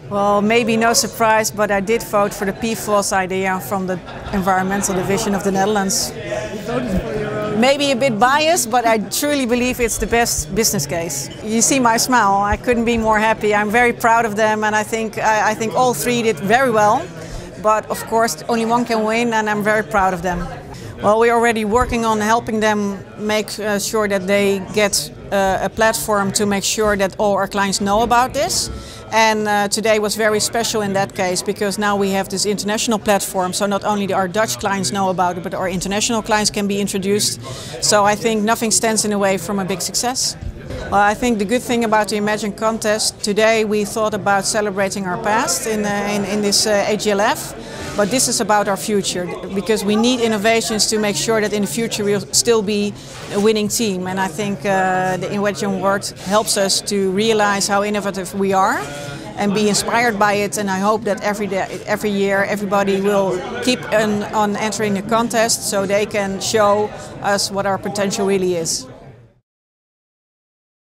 Well, maybe no surprise, but I did vote for the PFOS idea from the Environmental Division of the Netherlands. Maybe a bit biased, but I truly believe it's the best business case. You see my smile, I couldn't be more happy. I'm very proud of them, and I think all three did very well. But of course, only one can win, and I'm very proud of them. Well, we're already working on helping them make sure that they get a platform to make sure that all our clients know about this. And today was very special in that case, because now we have this international platform, so not only our Dutch clients know about it, but our international clients can be introduced. So I think nothing stands in the way from a big success. Well, I think the good thing about the Imagine contest, today we thought about celebrating our past in this AGLF, but this is about our future, because we need innovations to make sure that in the future we'll still be a winning team. And I think the Imagine Award helps us to realize how innovative we are and be inspired by it, and I hope that every year everybody will keep on entering the contest so they can show us what our potential really is.